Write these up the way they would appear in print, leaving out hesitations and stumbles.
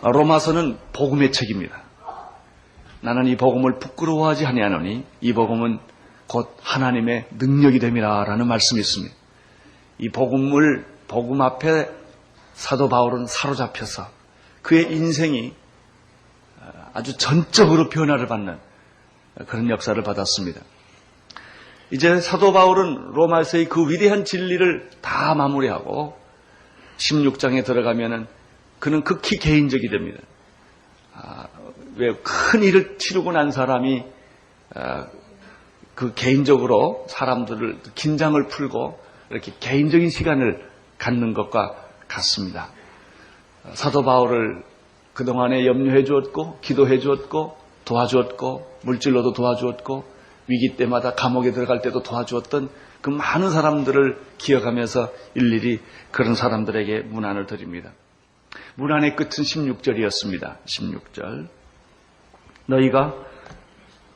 로마서는 복음의 책입니다. 나는 이 복음을 부끄러워하지 아니하노니 이 복음은 곧 하나님의 능력이 됨이라라는 말씀이 있습니다. 이 복음 앞에 사도 바울은 사로잡혀서 그의 인생이 아주 전적으로 변화를 받는 그런 역사를 받았습니다. 이제 사도 바울은 로마서의 그 위대한 진리를 다 마무리하고 16장에 들어가면은 그는 극히 개인적이 됩니다. 왜 큰 일을 치르고 난 사람이 그 개인적으로 사람들을 긴장을 풀고 이렇게 개인적인 시간을 갖는 것과 같습니다. 사도 바울을 그동안에 염려해 주었고 기도해 주었고 도와주었고 물질로도 도와주었고 위기 때마다 감옥에 들어갈 때도 도와주었던 그 많은 사람들을 기억하면서 일일이 그런 사람들에게 문안을 드립니다. 문안의 끝은 16절이었습니다. 16절. 너희가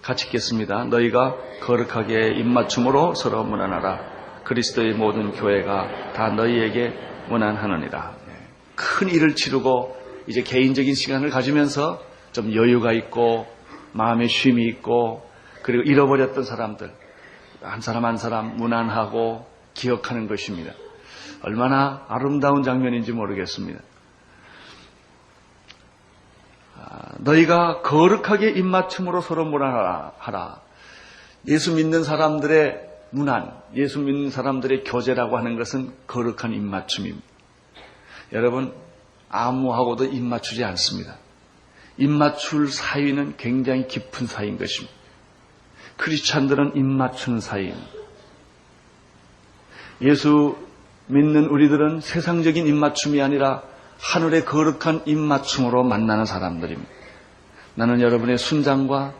같이 읽겠습니다. 너희가 거룩하게 입맞춤으로 서로 문안하라. 그리스도의 모든 교회가 다 너희에게 문안하느니라. 큰 일을 치르고 이제 개인적인 시간을 가지면서 좀 여유가 있고 마음의 쉼이 있고 그리고 잃어버렸던 사람들 한 사람 한 사람 문안하고 기억하는 것입니다. 얼마나 아름다운 장면인지 모르겠습니다. 너희가 거룩하게 입맞춤으로 서로 문안하라. 예수 믿는 사람들의 문안, 예수 믿는 사람들의 교제라고 하는 것은 거룩한 입맞춤입니다. 여러분, 아무하고도 입맞추지 않습니다. 입맞출 사이는 굉장히 깊은 사이인 것입니다. 크리스찬들은 입맞추는 사이입니다. 예수 믿는 우리들은 세상적인 입맞춤이 아니라 하늘의 거룩한 입맞춤으로 만나는 사람들입니다. 나는 여러분의 순장과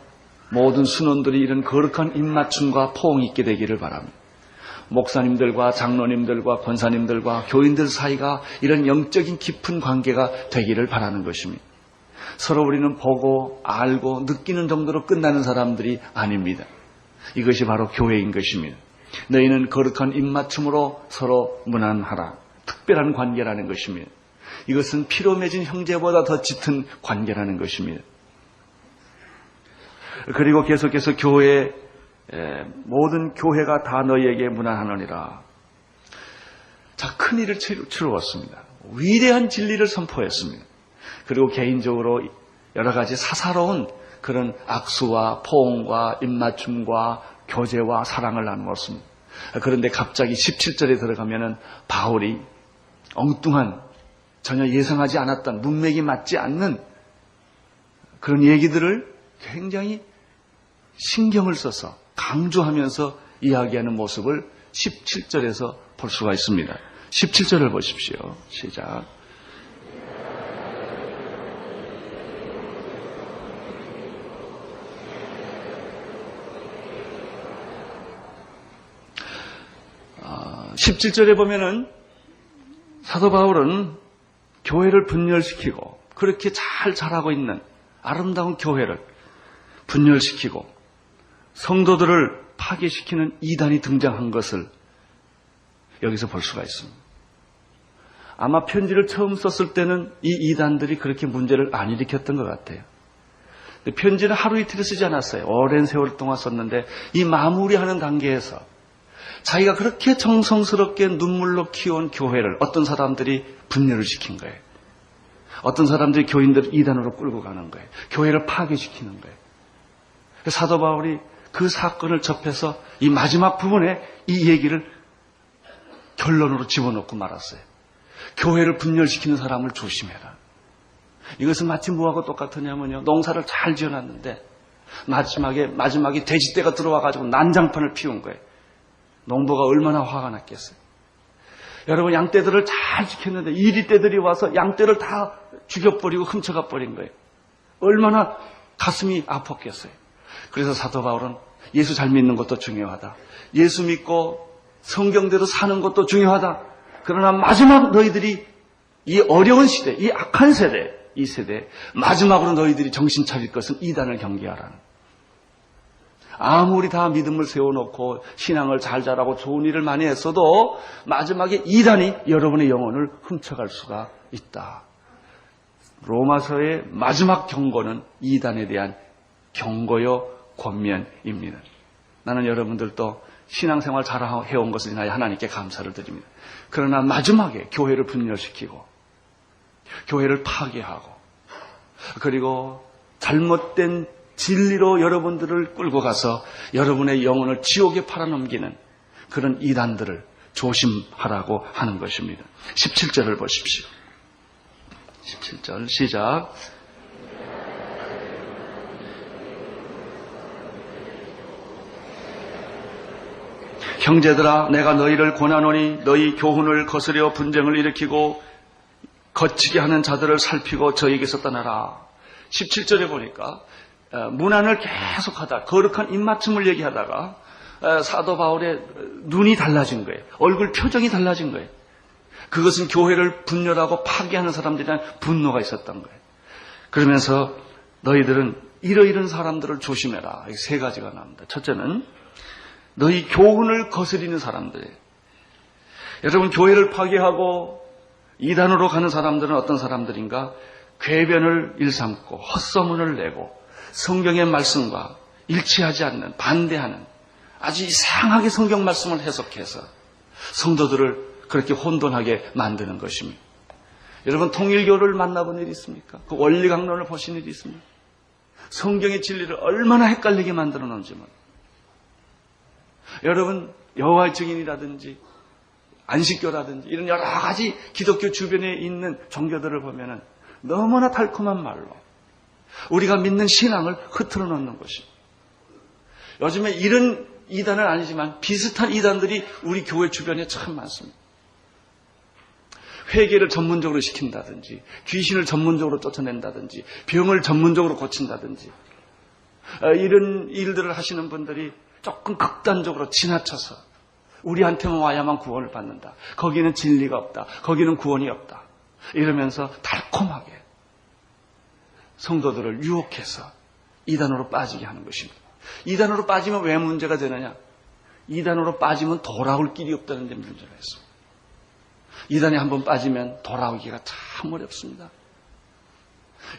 모든 순원들이 이런 거룩한 입맞춤과 포옹이 있게 되기를 바랍니다. 목사님들과 장로님들과 권사님들과 교인들 사이가 이런 영적인 깊은 관계가 되기를 바라는 것입니다. 서로 우리는 보고 알고 느끼는 정도로 끝나는 사람들이 아닙니다. 이것이 바로 교회인 것입니다. 너희는 거룩한 입맞춤으로 서로 문안하라. 특별한 관계라는 것입니다. 이것은 피로 맺은 형제보다 더 짙은 관계라는 것입니다. 그리고 계속해서 모든 교회가 다 너희에게 문안하느니라. 자, 큰 일을 치루었습니다. 위대한 진리를 선포했습니다. 그리고 개인적으로 여러 가지 사사로운 그런 악수와 포옹과 입맞춤과 교제와 사랑을 나누었습니다. 그런데 갑자기 17절에 들어가면은 바울이 엉뚱한 전혀 예상하지 않았던 문맥이 맞지 않는 그런 얘기들을 굉장히 신경을 써서 강조하면서 이야기하는 모습을 17절에서 볼 수가 있습니다. 17절을 보십시오. 시작. 아, 17절에 보면은 사도 바울은 교회를 분열시키고 그렇게 잘 자라고 있는 아름다운 교회를 분열시키고 성도들을 파괴시키는 이단이 등장한 것을 여기서 볼 수가 있습니다. 아마 편지를 처음 썼을 때는 이 이단들이 그렇게 문제를 안 일으켰던 것 같아요. 근데 편지는 하루 이틀을 쓰지 않았어요. 오랜 세월 동안 썼는데 이 마무리하는 단계에서 자기가 그렇게 정성스럽게 눈물로 키운 교회를 어떤 사람들이 분열을 시킨 거예요. 어떤 사람들이 교인들을 이단으로 끌고 가는 거예요. 교회를 파괴시키는 거예요. 사도 바울이 그 사건을 접해서 이 마지막 부분에 이 얘기를 결론으로 집어넣고 말았어요. 교회를 분열시키는 사람을 조심해라. 이것은 마치 뭐하고 똑같으냐면요. 농사를 잘 지어놨는데 마지막에 돼지떼가 들어와가지고 난장판을 피운 거예요. 농부가 얼마나 화가 났겠어요. 여러분, 양떼들을 잘 지켰는데 이리떼들이 와서 양떼를 다 죽여버리고 훔쳐가 버린 거예요. 얼마나 가슴이 아팠겠어요. 그래서 사도 바울은 예수 잘 믿는 것도 중요하다. 예수 믿고 성경대로 사는 것도 중요하다. 그러나 마지막 너희들이 이 어려운 시대, 이 악한 세대, 이 세대 마지막으로 너희들이 정신 차릴 것은 이단을 경계하라는. 아무리 다 믿음을 세워놓고 신앙을 잘 자라고 좋은 일을 많이 했어도 마지막에 이단이 여러분의 영혼을 훔쳐갈 수가 있다. 로마서의 마지막 경고는 이단에 대한 경고요 권면입니다. 나는 여러분들도 신앙생활 잘 해온 것을 인하여 하나님께 감사를 드립니다. 그러나 마지막에 교회를 분열시키고 교회를 파괴하고 그리고 잘못된 진리로 여러분들을 끌고 가서 여러분의 영혼을 지옥에 팔아넘기는 그런 이단들을 조심하라고 하는 것입니다. 17절을 보십시오. 17절 시작. 형제들아 내가 너희를 권하노니 너희 교훈을 거스려 분쟁을 일으키고 거치게 하는 자들을 살피고 저에게서 떠나라. 17절에 보니까 문안을 계속하다 거룩한 입맞춤을 얘기하다가 사도 바울의 눈이 달라진 거예요. 얼굴 표정이 달라진 거예요. 그것은 교회를 분열하고 파괴하는 사람들에 대한 분노가 있었던 거예요. 그러면서 너희들은 이러이런 사람들을 조심해라. 세 가지가 나옵니다. 첫째는 너희 교훈을 거스리는 사람들이에요. 여러분 교회를 파괴하고 이단으로 가는 사람들은 어떤 사람들인가? 궤변을 일삼고 헛소문을 내고 성경의 말씀과 일치하지 않는 반대하는 아주 이상하게 성경 말씀을 해석해서 성도들을 그렇게 혼돈하게 만드는 것입니다. 여러분 통일교를 만나본 일이 있습니까? 그 원리 강론을 보신 일이 있습니까? 성경의 진리를 얼마나 헷갈리게 만들어 놓은지 몰라요. 여러분 여호와의 증인이라든지 안식교라든지 이런 여러 가지 기독교 주변에 있는 종교들을 보면은 너무나 달콤한 말로 우리가 믿는 신앙을 흐트러 놓는 것입니다. 요즘에 이런 이단은 아니지만 비슷한 이단들이 우리 교회 주변에 참 많습니다. 회개를 전문적으로 시킨다든지 귀신을 전문적으로 쫓아낸다든지 병을 전문적으로 고친다든지 이런 일들을 하시는 분들이 조금 극단적으로 지나쳐서 우리한테만 와야만 구원을 받는다. 거기는 진리가 없다. 거기는 구원이 없다. 이러면서 달콤하게 성도들을 유혹해서 이단으로 빠지게 하는 것입니다. 이단으로 빠지면 왜 문제가 되느냐? 이단으로 빠지면 돌아올 길이 없다는 데 문제가 있습니다. 이단에 한번 빠지면 돌아오기가 참 어렵습니다.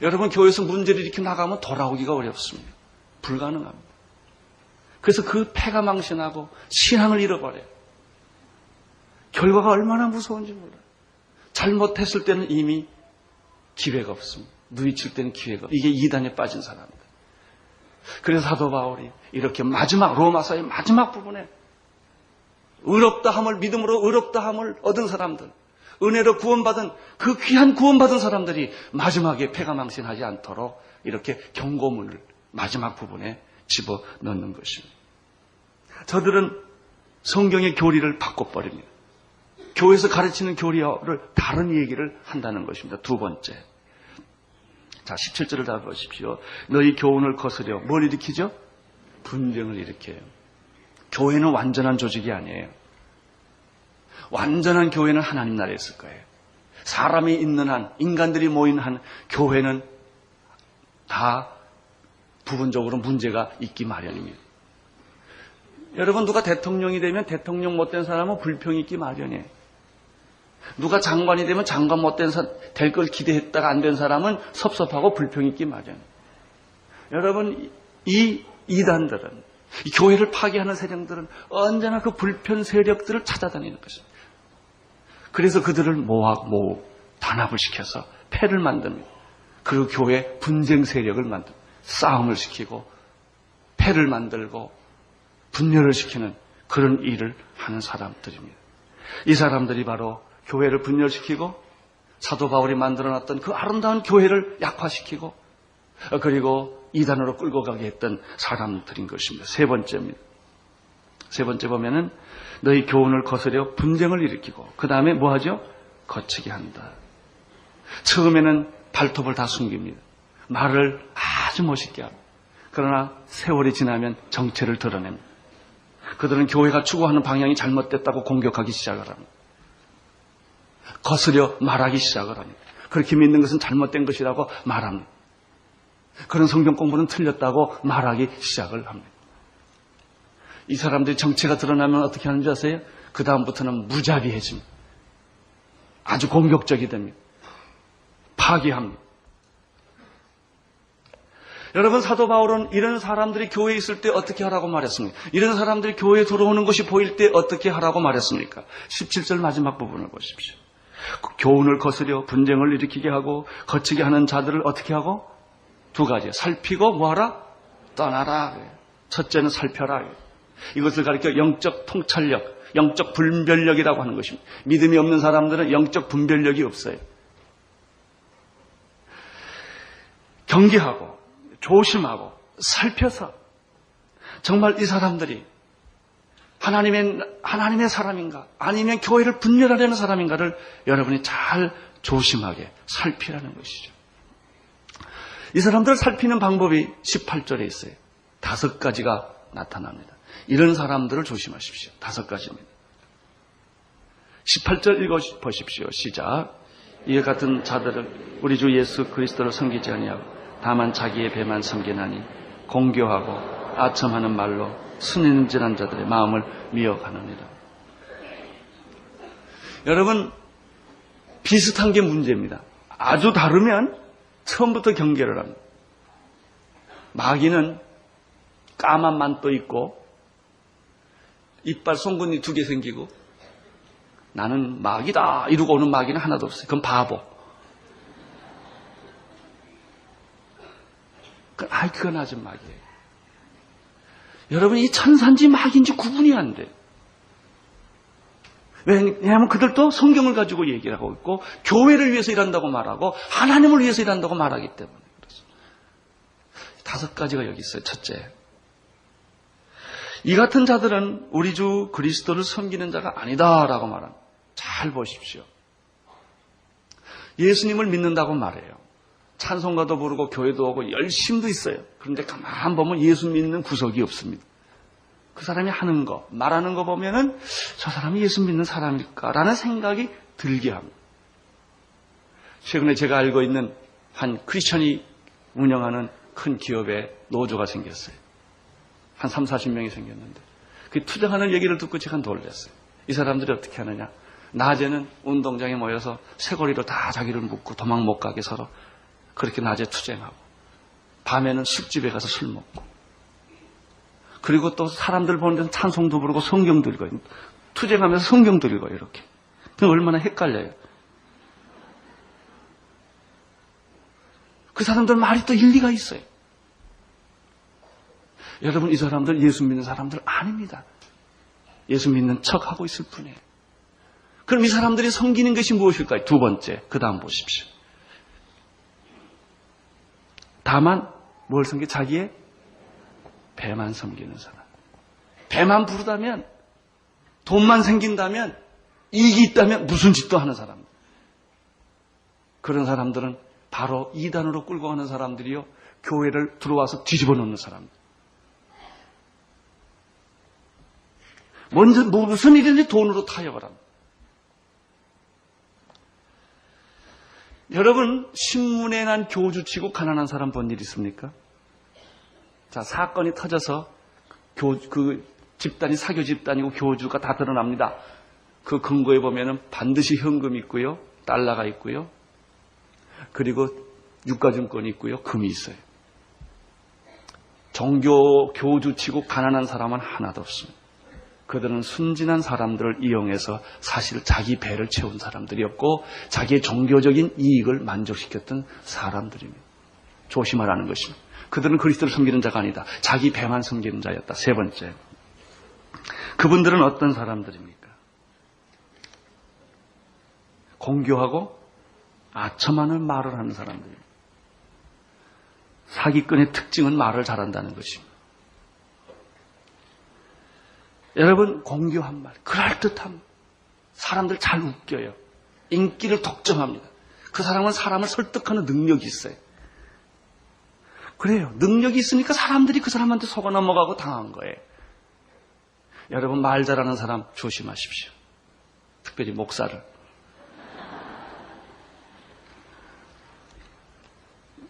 여러분 교회에서 문제를 일으켜 나가면 돌아오기가 어렵습니다. 불가능합니다. 그래서 그 패가 망신하고 신앙을 잃어버려요. 결과가 얼마나 무서운지 몰라요. 잘못했을 때는 이미 기회가 없습니다. 누이칠 때는 기회가 없습니다. 이게 이단에 빠진 사람들. 그래서 사도 바울이 이렇게 로마서의 마지막 부분에 의롭다함을 믿음으로 의롭다함을 얻은 사람들, 은혜로 구원받은 그 귀한 구원받은 사람들이 마지막에 패가 망신하지 않도록 이렇게 경고문을 마지막 부분에 집어넣는 것입니다. 저들은 성경의 교리를 바꿔버립니다. 교회에서 가르치는 교리를 다른 얘기를 한다는 것입니다. 두 번째. 자, 17절을 다 보십시오. 너희 교훈을 거스려 뭘 일으키죠? 분쟁을 일으켜요. 교회는 완전한 조직이 아니에요. 완전한 교회는 하나님 나라에 있을 거예요. 사람이 있는 한, 인간들이 모인 한 교회는 다 부분적으로 문제가 있기 마련입니다. 여러분 누가 대통령이 되면 대통령 못된 사람은 불평이 있기 마련이에요. 누가 장관이 되면 장관 못된 될 걸 기대했다가 안 된 사람은 섭섭하고 불평이 있기 마련이에요. 여러분 이 이단들은 이 교회를 파괴하는 세력들은 언제나 그 불편 세력들을 찾아다니는 것입니다. 그래서 그들을 단합을 시켜서 패를 만듭니다. 그리고 교회 분쟁 세력을 만듭니다. 싸움을 시키고 패를 만들고 분열을 시키는 그런 일을 하는 사람들입니다. 이 사람들이 바로 교회를 분열시키고 사도 바울이 만들어놨던 그 아름다운 교회를 약화시키고 그리고 이단으로 끌고 가게 했던 사람들인 것입니다. 세 번째입니다. 세 번째 보면은 너희 교훈을 거스려 분쟁을 일으키고 그 다음에 뭐 하죠? 거치게 한다. 처음에는 발톱을 다 숨깁니다. 말을 아주 멋있게 하고 그러나 세월이 지나면 정체를 드러냅니다. 그들은 교회가 추구하는 방향이 잘못됐다고 공격하기 시작을 합니다. 거스려 말하기 시작을 합니다. 그렇게 믿는 것은 잘못된 것이라고 말합니다. 그런 성경 공부는 틀렸다고 말하기 시작을 합니다. 이 사람들이 정체가 드러나면 어떻게 하는지 아세요? 그 다음부터는 무자비해집니다. 아주 공격적이 됩니다. 파괴합니다. 여러분, 사도 바울은 이런 사람들이 교회에 있을 때 어떻게 하라고 말했습니까? 이런 사람들이 교회에 들어오는 것이 보일 때 어떻게 하라고 말했습니까? 17절 마지막 부분을 보십시오. 교훈을 거스려 분쟁을 일으키게 하고 거치게 하는 자들을 어떻게 하고? 두 가지. 살피고 뭐하라? 떠나라. 첫째는 살펴라. 이것을 가리켜 영적 통찰력, 영적 분별력이라고 하는 것입니다. 믿음이 없는 사람들은 영적 분별력이 없어요. 경계하고 조심하고 살펴서 정말 이 사람들이 하나님의 사람인가 아니면 교회를 분열하려는 사람인가를 여러분이 잘 조심하게 살피라는 것이죠. 이 사람들을 살피는 방법이 18절에 있어요. 5가지가 나타납니다. 이런 사람들을 조심하십시오. 5가지입니다. 18절 읽어보십시오. 시작. 이와 같은 자들을 우리 주 예수 그리스도를 섬기지 아니하고 다만 자기의 배만 섬기나니 공교하고 아첨하는 말로 순인질한 자들의 마음을 미혹하느니라. 여러분, 비슷한 게 문제입니다. 아주 다르면 처음부터 경계를 합니다. 마귀는 까만 만도 있고 이빨 송곳니 2개 생기고 나는 마귀다 이러고 오는 마귀는 하나도 없어요. 그건 바보. 그건 아주 마귀예요. 여러분, 이 천사인지 마귀인지 구분이 안 돼요. 왜냐하면 그들도 성경을 가지고 얘기를 하고 있고 교회를 위해서 일한다고 말하고 하나님을 위해서 일한다고 말하기 때문에 그렇습니다. 5가지가 여기 있어요. 첫째, 이 같은 자들은 우리 주 그리스도를 섬기는 자가 아니다라고 말합니다. 잘 보십시오. 예수님을 믿는다고 말해요. 찬송가도 부르고 교회도 오고 열심도 있어요. 그런데 가만 보면 예수 믿는 구석이 없습니다. 그 사람이 하는 거, 말하는 거 보면은 저 사람이 예수 믿는 사람일까라는 생각이 들게 합니다. 최근에 제가 알고 있는 한 크리스천이 운영하는 큰 기업에 노조가 생겼어요. 한 3, 40명이 생겼는데 그 투쟁하는 얘기를 듣고 제가 놀랐어요. 이 사람들이 어떻게 하느냐. 낮에는 운동장에 모여서 쇠고리로 다 자기를 묶고 도망 못 가게 서로 그렇게 낮에 투쟁하고 밤에는 술집에 가서 술 먹고 그리고 또 사람들 보는 데는 찬송도 부르고 성경도 읽어요. 투쟁하면서 성경도 읽어요. 이렇게. 얼마나 헷갈려요. 그 사람들 말이 또 일리가 있어요. 여러분, 이 사람들 예수 믿는 사람들 아닙니다. 예수 믿는 척하고 있을 뿐이에요. 그럼 이 사람들이 섬기는 것이 무엇일까요? 2번째, 그 다음 보십시오. 다만 뭘 섬겨? 자기의 배만 섬기는 사람. 배만 부르다면, 돈만 생긴다면, 이익이 있다면 무슨 짓도 하는 사람. 그런 사람들은 바로 이단으로 끌고 가는 사람들이요, 교회를 들어와서 뒤집어 놓는 사람들. 먼저 무슨 일인지 돈으로 타협을 합니다. 여러분, 신문에 난 교주치고 가난한 사람 본 일 있습니까? 자, 사건이 터져서 그 집단이 사교 집단이고 교주가 다 드러납니다. 그 근거에 보면은 반드시 현금이 있고요, 달러가 있고요, 그리고 유가증권이 있고요, 금이 있어요. 종교 교주치고 가난한 사람은 하나도 없습니다. 그들은 순진한 사람들을 이용해서 사실 자기 배를 채운 사람들이었고 자기의 종교적인 이익을 만족시켰던 사람들입니다. 조심하라는 것입니다. 그들은 그리스도를 섬기는 자가 아니다. 자기 배만 섬기는 자였다. 3번째. 그분들은 어떤 사람들입니까? 공교하고 아첨하는 말을 하는 사람들입니다. 사기꾼의 특징은 말을 잘한다는 것입니다. 여러분, 공교한 말, 그럴듯한 사람들 잘 웃겨요. 인기를 독점합니다. 그 사람은 사람을 설득하는 능력이 있어요. 그래요. 능력이 있으니까 사람들이 그 사람한테 속아 넘어가고 당한 거예요. 여러분, 말 잘하는 사람 조심하십시오. 특별히 목사를.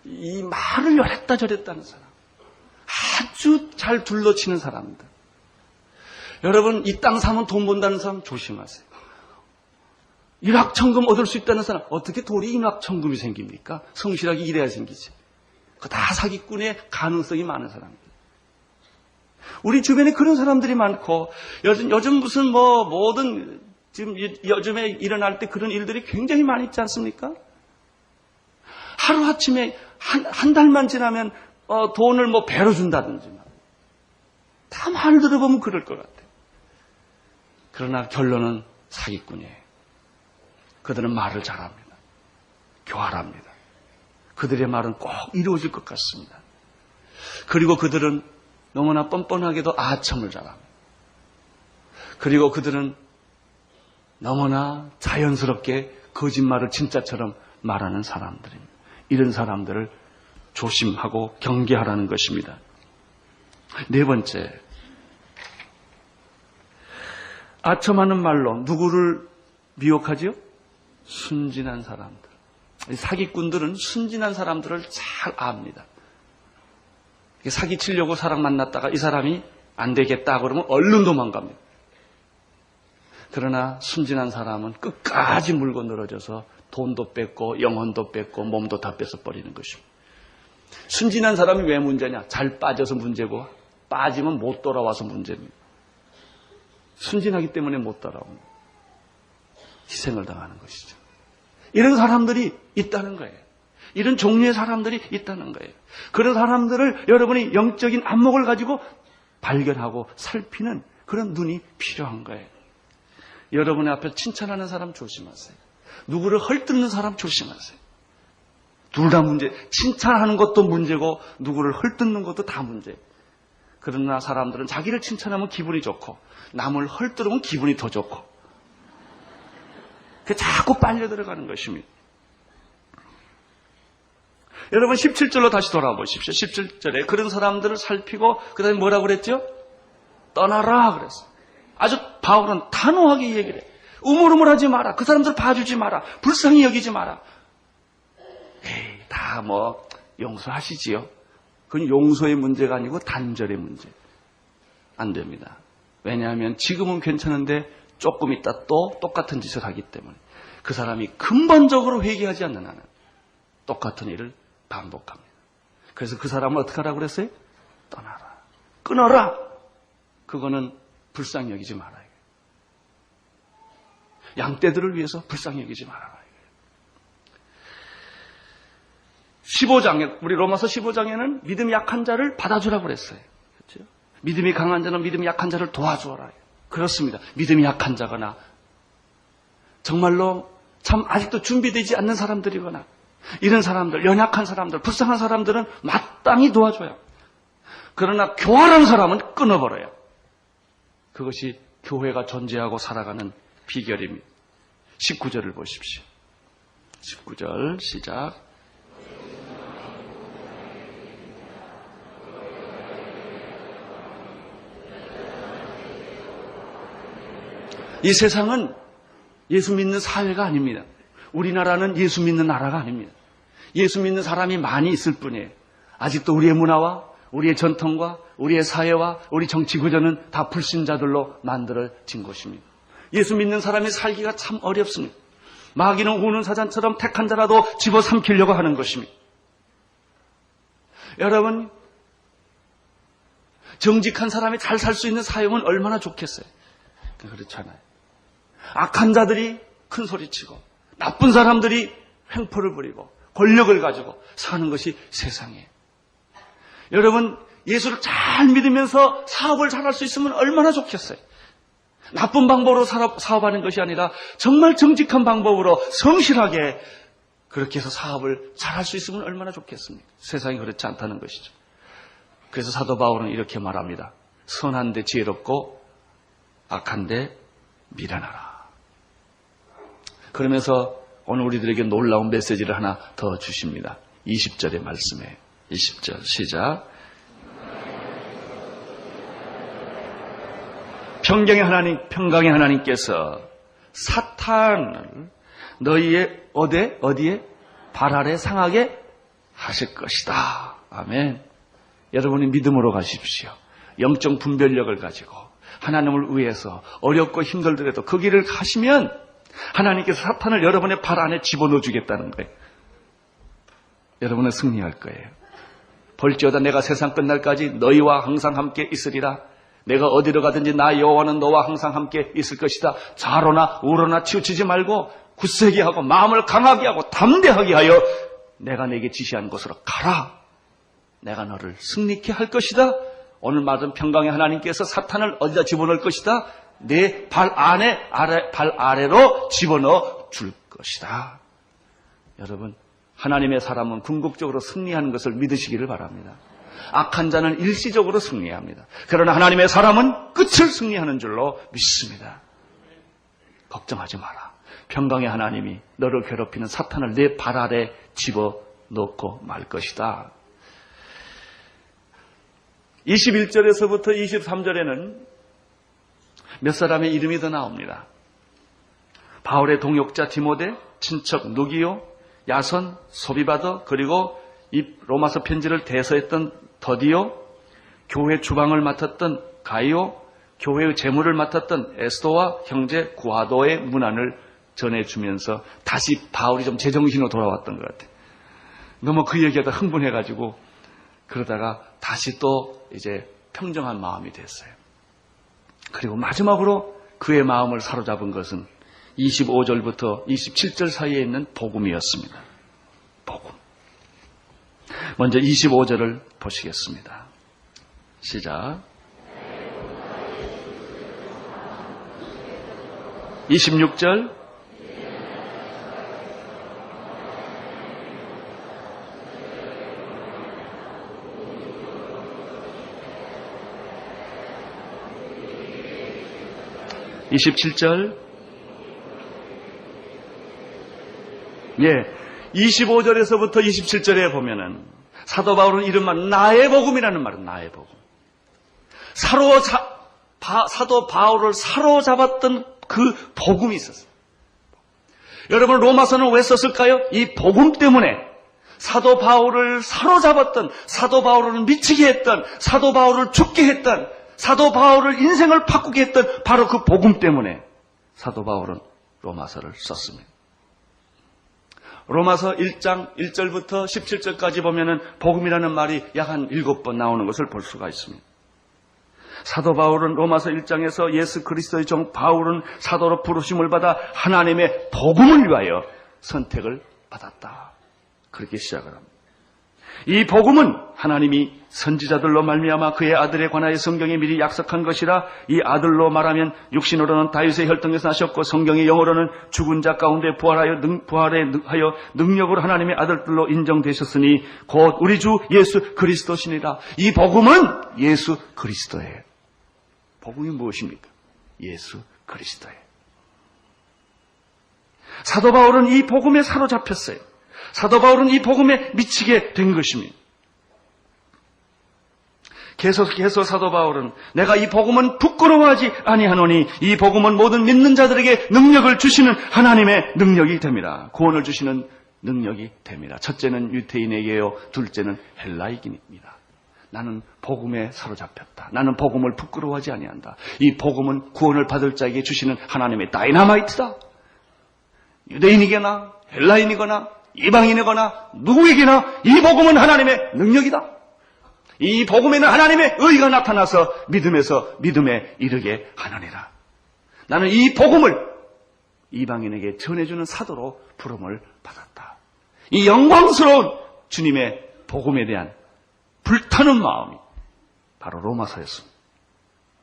이 말을 요랬다 저랬다 하는 사람. 아주 잘 둘러치는 사람들. 여러분, 이 땅 사면 돈 번다는 사람 조심하세요. 일확천금 얻을 수 있다는 사람, 어떻게 돌이 일확천금이 생깁니까? 성실하게 일해야 생기지. 그 다 사기꾼의 가능성이 많은 사람들. 우리 주변에 그런 사람들이 많고, 요즘 무슨 모든, 지금 요즘에 일어날 때 그런 일들이 굉장히 많이 있지 않습니까? 하루아침에 한 달만 지나면, 돈을 배로 준다든지. 다 말 들어보면 그럴 것 같아요. 그러나 결론은 사기꾼이에요. 그들은 말을 잘합니다. 교활합니다. 그들의 말은 꼭 이루어질 것 같습니다. 그리고 그들은 너무나 뻔뻔하게도 아첨을 잘합니다. 그리고 그들은 너무나 자연스럽게 거짓말을 진짜처럼 말하는 사람들입니다. 이런 사람들을 조심하고 경계하라는 것입니다. 네 번째, 아첨하는 말로 누구를 미혹하지요? 순진한 사람들. 사기꾼들은 순진한 사람들을 잘 압니다. 사기치려고 사람 만났다가 이 사람이 안 되겠다 그러면 얼른 도망갑니다. 그러나 순진한 사람은 끝까지 물고 늘어져서 돈도 뺏고 영혼도 뺏고 몸도 다 뺏어버리는 것입니다. 순진한 사람이 왜 문제냐? 잘 빠져서 문제고 빠지면 못 돌아와서 문제입니다. 순진하기 때문에 못 돌아옵니다. 희생을 당하는 것이죠. 이런 사람들이 있다는 거예요. 이런 종류의 사람들이 있다는 거예요. 그런 사람들을 여러분이 영적인 안목을 가지고 발견하고 살피는 그런 눈이 필요한 거예요. 여러분의 앞에 칭찬하는 사람 조심하세요. 누구를 헐뜯는 사람 조심하세요. 둘 다 문제. 칭찬하는 것도 문제고 누구를 헐뜯는 것도 다 문제예요. 그러나 사람들은 자기를 칭찬하면 기분이 좋고 남을 헐뜯으면 기분이 더 좋고 자꾸 빨려 들어가는 것입니다. 여러분 17절로 다시 돌아와 보십시오. 17절에 그런 사람들을 살피고 그 다음에 뭐라고 그랬죠? 떠나라 그랬어요. 아주 바울은 단호하게 얘기를 해요. 우물우물하지 마라. 그 사람들 봐주지 마라. 불쌍히 여기지 마라. 에이, 다 용서하시지요. 그건 용서의 문제가 아니고 단절의 문제. 안 됩니다. 왜냐하면 지금은 괜찮은데 조금 있다 또 똑같은 짓을 하기 때문에 그 사람이 근본적으로 회개하지 않는 한은 똑같은 일을 반복합니다. 그래서 그 사람을 어떻게 하라고 그랬어요? 떠나라. 끊어라. 그거는 불쌍히 여기지 말아요. 양떼들을 위해서 불쌍히 여기지 말아라. 15장에 우리 로마서 15장에는 믿음이 약한 자를 받아주라고 그랬어요. 그렇죠? 믿음이 강한 자는 믿음이 약한 자를 도와주어라. 그렇습니다. 믿음이 약한 자거나 정말로 참 아직도 준비되지 않는 사람들이거나 이런 사람들, 연약한 사람들, 불쌍한 사람들은 마땅히 도와줘요. 그러나 교활한 사람은 끊어버려요. 그것이 교회가 존재하고 살아가는 비결입니다. 19절을 보십시오. 19절 시작. 이 세상은 예수 믿는 사회가 아닙니다. 우리나라는 예수 믿는 나라가 아닙니다. 예수 믿는 사람이 많이 있을 뿐이에요. 아직도 우리의 문화와 우리의 전통과 우리의 사회와 우리 정치 구조는 다 불신자들로 만들어진 곳입니다. 예수 믿는 사람이 살기가 참 어렵습니다. 마귀는 우는 사자처럼 택한 자라도 집어삼키려고 하는 것입니다. 여러분, 정직한 사람이 잘 살 수 있는 사회면 얼마나 좋겠어요. 그렇잖아요. 악한 자들이 큰 소리치고 나쁜 사람들이 횡포를 부리고 권력을 가지고 사는 것이 세상이에요. 여러분, 예수를 잘 믿으면서 사업을 잘할 수 있으면 얼마나 좋겠어요. 나쁜 방법으로 사업하는 것이 아니라 정말 정직한 방법으로 성실하게 그렇게 해서 사업을 잘할 수 있으면 얼마나 좋겠습니까? 세상이 그렇지 않다는 것이죠. 그래서 사도 바울은 이렇게 말합니다. 선한데 지혜롭고 악한데 미련하라. 그러면서 오늘 우리들에게 놀라운 메시지를 하나 더 주십니다. 20절의 말씀에 20절 시작. 평강의 하나님께서 사탄을 너희의 어디에 발 아래 상하게 하실 것이다. 아멘. 여러분이 믿음으로 가십시오. 영적 분별력을 가지고 하나님을 위해서 어렵고 힘들더라도 그 길을 가시면 하나님께서 사탄을 여러분의 발 안에 집어넣어 주겠다는 거예요. 여러분은 승리할 거예요. 볼지어다 내가 세상 끝날까지 너희와 항상 함께 있으리라. 내가 어디로 가든지 나 여호와는 너와 항상 함께 있을 것이다. 좌로나 우로나 치우치지 말고 굳세게 하고 마음을 강하게 하고 담대하게 하여 내가 내게 지시한 곳으로 가라. 내가 너를 승리케 할 것이다. 오늘 말은 평강의 하나님께서 사탄을 어디다 집어넣을 것이다. 내 발 아래로 집어넣어 줄 것이다. 여러분, 하나님의 사람은 궁극적으로 승리하는 것을 믿으시기를 바랍니다. 악한 자는 일시적으로 승리합니다. 그러나 하나님의 사람은 끝을 승리하는 줄로 믿습니다. 걱정하지 마라. 평강의 하나님이 너를 괴롭히는 사탄을 내 발 아래 집어넣고 말 것이다. 21절에서부터 23절에는 몇 사람의 이름이 더 나옵니다. 바울의 동역자 디모데, 친척 누기오, 야손, 소비바더, 그리고 이 로마서 편지를 대서했던 더디오, 교회 주방을 맡았던 가이오, 교회의 재무를 맡았던 에스도와 형제 구하도의 문안을 전해주면서 다시 바울이 좀 제정신으로 돌아왔던 것 같아요. 너무 그 얘기하다 흥분해가지고 그러다가 다시 또 이제 평정한 마음이 됐어요. 그리고 마지막으로 그의 마음을 사로잡은 것은 25절부터 27절 사이에 있는 복음이었습니다. 복음. 먼저 25절을 보시겠습니다. 시작. 26절. (27절) 예, 25절에서부터 27절에 보면은 사도 바울은 이른말 나의 복음이라는 말은 나의 복음. 사도 바울을 사로잡았던 그 복음이 있었어요. 여러분, 로마서는 왜 썼을까요? 이 복음 때문에 사도 바울을 사로잡았던, 사도 바울을 미치게 했던, 사도 바울을 죽게 했던, 사도 바울을 인생을 바꾸게 했던 바로 그 복음 때문에 사도 바울은 로마서를 썼습니다. 로마서 1장 1절부터 17절까지 보면은 복음이라는 말이 약 한 7번 나오는 것을 볼 수가 있습니다. 사도 바울은 로마서 1장에서 예수 그리스도의 종 바울은 사도로 부르심을 받아 하나님의 복음을 위하여 선택을 받았다. 그렇게 시작을 합니다. 이 복음은 하나님이 선지자들로 말미암아 그의 아들에 관하여 성경에 미리 약속한 것이라. 이 아들로 말하면 육신으로는 다윗의 혈통에서 나셨고 성경의 영어로는 죽은 자 가운데 부활하여 능력으로 하나님의 아들들로 인정되셨으니 곧 우리 주 예수 그리스도시니라. 이 복음은 예수 그리스도예요. 복음이 무엇입니까? 예수 그리스도예요. 사도 바울은 이 복음에 사로잡혔어요. 사도 바울은 이 복음에 미치게 된 것입니다. 계속해서 사도 바울은 내가 이 복음은 부끄러워하지 아니하노니 이 복음은 모든 믿는 자들에게 능력을 주시는 하나님의 능력이 됩니다. 구원을 주시는 능력이 됩니다. 첫째는 유대인에게요, 둘째는 헬라인입니다. 나는 복음에 사로잡혔다. 나는 복음을 부끄러워하지 아니한다. 이 복음은 구원을 받을 자에게 주시는 하나님의 다이너마이트다. 유대인이거나 헬라인이거나 이방인이거나 누구에게나 이 복음은 하나님의 능력이다. 이 복음에는 하나님의 의가 나타나서 믿음에서 믿음에 이르게 하느니라. 나는 이 복음을 이방인에게 전해주는 사도로 부름을 받았다. 이 영광스러운 주님의 복음에 대한 불타는 마음이 바로 로마서였습니다.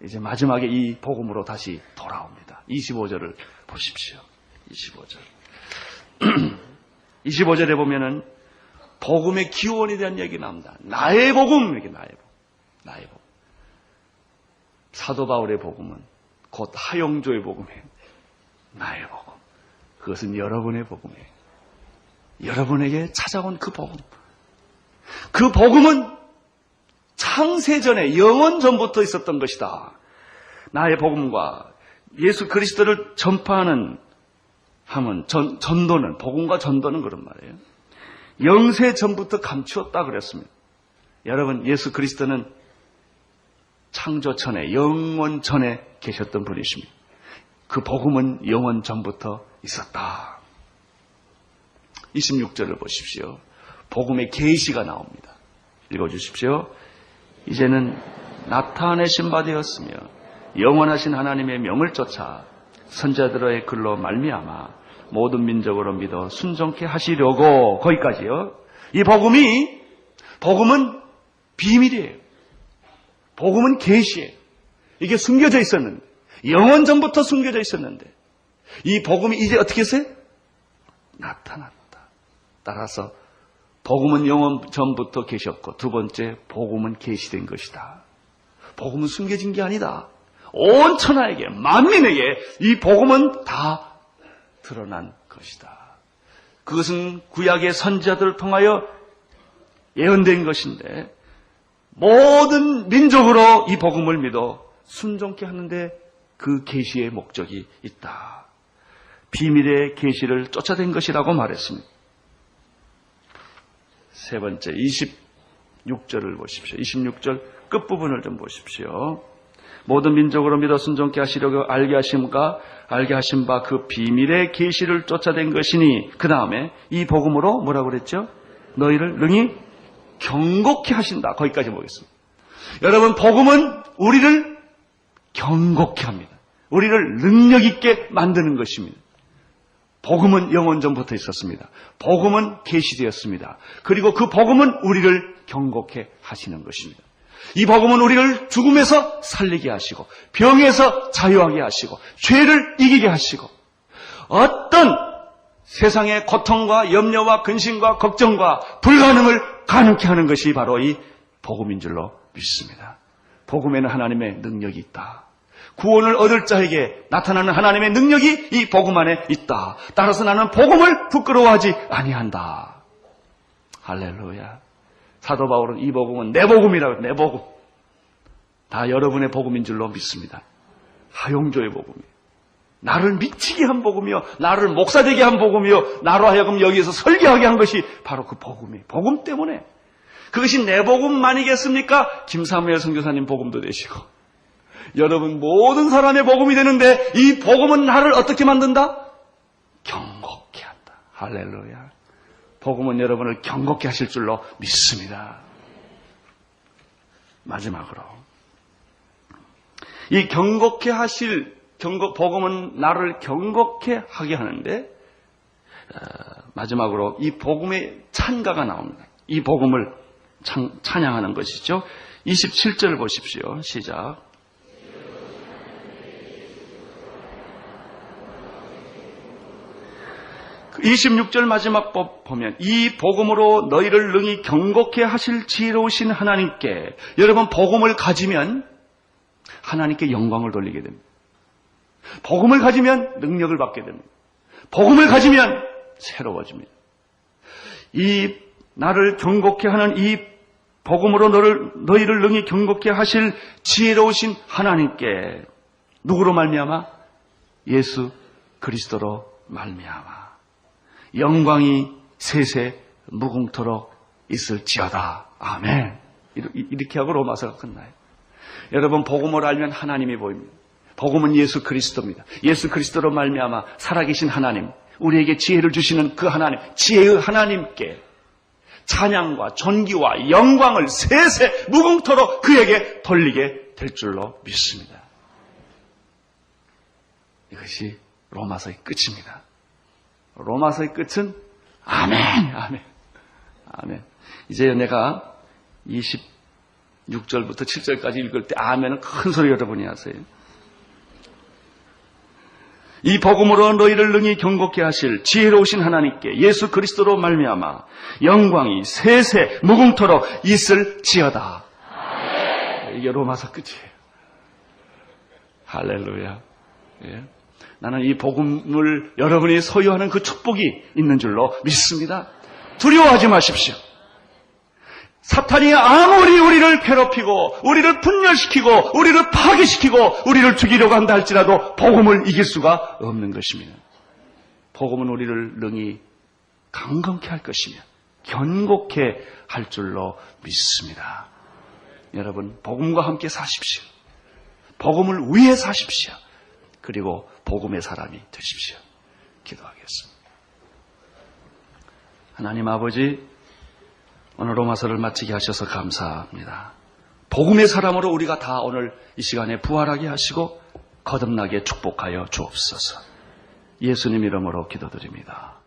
이제 마지막에 이 복음으로 다시 돌아옵니다. 25절을 보십시오. 25절. 25절에 보면은 복음의 기원에 대한 얘기 나옵니다. 나의 복음, 이렇게 나의 복음. 나의 복음. 사도 바울의 복음은 곧 하용조의 복음이에요. 나의 복음. 그것은 여러분의 복음이에요. 여러분에게 찾아온 그 복음. 그 복음은 창세전에 영원 전부터 있었던 것이다. 나의 복음과 예수 그리스도를 전파하는 하면 전도는, 복음과 전도는 그런 말이에요. 영세 전부터 감추었다 그랬습니다. 여러분, 예수 그리스도는 창조 전에, 영원 전에 계셨던 분이십니다. 그 복음은 영원 전부터 있었다. 26절을 보십시오. 복음의 계시가 나옵니다. 읽어주십시오. 이제는 나타내신 바 되었으며 영원하신 하나님의 명을 쫓아 선자들의 글로 말미암아 모든 민족으로 믿어 순종케 하시려고. 거기까지요. 이 복음은 비밀이에요. 복음은 계시예요. 이게 숨겨져 있었는데, 영원 전부터 숨겨져 있었는데, 이 복음이 이제 어떻게 했어요? 나타났다. 따라서 복음은 영원 전부터 계셨고, 두 번째, 복음은 계시된 것이다. 복음은 숨겨진 게 아니다. 온 천하에게, 만민에게 이 복음은 다 드러난 것이다. 그것은 구약의 선지자들을 통하여 예언된 것인데, 모든 민족으로 이 복음을 믿어 순종케 하는데 그 계시의 목적이 있다. 비밀의 계시를 쫓아낸 것이라고 말했습니다. 세 번째, 26절을 보십시오. 26절 끝부분을 좀 보십시오. 모든 민족으로 믿어 순종케 하시려고 알게 하신 바 그 비밀의 계시를 쫓아낸 것이니, 그 다음에 이 복음으로 뭐라고 그랬죠? 너희를 능히 경고케 하신다. 거기까지 보겠습니다. 여러분, 복음은 우리를 경고케 합니다. 우리를 능력 있게 만드는 것입니다. 복음은 영원 전부터 있었습니다. 복음은 계시되었습니다. 그리고 그 복음은 우리를 경고케 하시는 것입니다. 이 복음은 우리를 죽음에서 살리게 하시고, 병에서 자유하게 하시고, 죄를 이기게 하시고, 어떤 세상의 고통과 염려와 근심과 걱정과 불가능을 가능케 하는 것이 바로 이 복음인 줄로 믿습니다. 복음에는 하나님의 능력이 있다. 구원을 얻을 자에게 나타나는 하나님의 능력이 이 복음 안에 있다. 따라서 나는 복음을 부끄러워하지 아니한다. 할렐루야. 사도 바울은 이 복음은 내 복음이라고, 내 복음. 다 여러분의 복음인 줄로 믿습니다. 하용조의 복음이에요. 나를 미치게 한 복음이요, 나를 목사되게 한 복음이요, 나로 하여금 여기에서 설교하게 한 것이 바로 그 복음이에요. 복음 때문에. 그것이 내 복음만이겠습니까? 김사무엘 선교사님 복음도 되시고, 여러분 모든 사람의 복음이 되는데, 이 복음은 나를 어떻게 만든다? 경고케 한다. 할렐루야. 복음은 여러분을 경고케 하실 줄로 믿습니다. 마지막으로, 이 경고케 하실 복음은 나를 경고케 하게 하는데, 마지막으로 이 복음의 찬가가 나옵니다. 이 복음을 찬양하는 것이죠. 27절 보십시오. 시작. 26절 마지막 법 보면, 이 복음으로 너희를 능히 경고케 하실 지혜로우신 하나님께. 여러분, 복음을 가지면 하나님께 영광을 돌리게 됩니다. 복음을 가지면 능력을 받게 됩니다. 복음을 가지면 새로워집니다. 이 나를 경고케 하는 이 복음으로 너희를 능히 경고케 하실 지혜로우신 하나님께. 누구로 말미암아? 예수 그리스도로 말미암아 영광이 세세 무궁토록 있을지어다. 아멘. 이렇게 하고 로마서가 끝나요. 여러분, 복음을 알면 하나님이 보입니다. 복음은 예수 그리스도입니다. 예수 그리스도로 말미암아 살아계신 하나님, 우리에게 지혜를 주시는 그 하나님, 지혜의 하나님께 찬양과 존귀와 영광을 세세 무궁토록 그에게 돌리게 될 줄로 믿습니다. 이것이 로마서의 끝입니다. 로마서의 끝은 아멘, 아멘, 아멘. 이제 내가 26절부터 7절까지 읽을 때 아멘은 큰 소리 여러분이 하세요. 이 복음으로 너희를 능히 경고케 하실 지혜로우신 하나님께 예수 그리스도로 말미암아 영광이 세세 무궁토록 있을지어다. 이게 로마서 끝이에요. 할렐루야. 예. 나는 이 복음을 여러분이 소유하는 그 축복이 있는 줄로 믿습니다. 두려워하지 마십시오. 사탄이 아무리 우리를 괴롭히고 우리를 분열시키고 우리를 파괴시키고 우리를 죽이려고 한다 할지라도 복음을 이길 수가 없는 것입니다. 복음은 우리를 능히 강건케 할 것이며 견고케 할 줄로 믿습니다. 여러분, 복음과 함께 사십시오. 복음을 위해 사십시오. 그리고 복음의 사람이 되십시오. 기도하겠습니다. 하나님 아버지, 오늘 로마서를 마치게 하셔서 감사합니다. 복음의 사람으로 우리가 다 오늘 이 시간에 부활하게 하시고 거듭나게 축복하여 주옵소서. 예수님 이름으로 기도드립니다.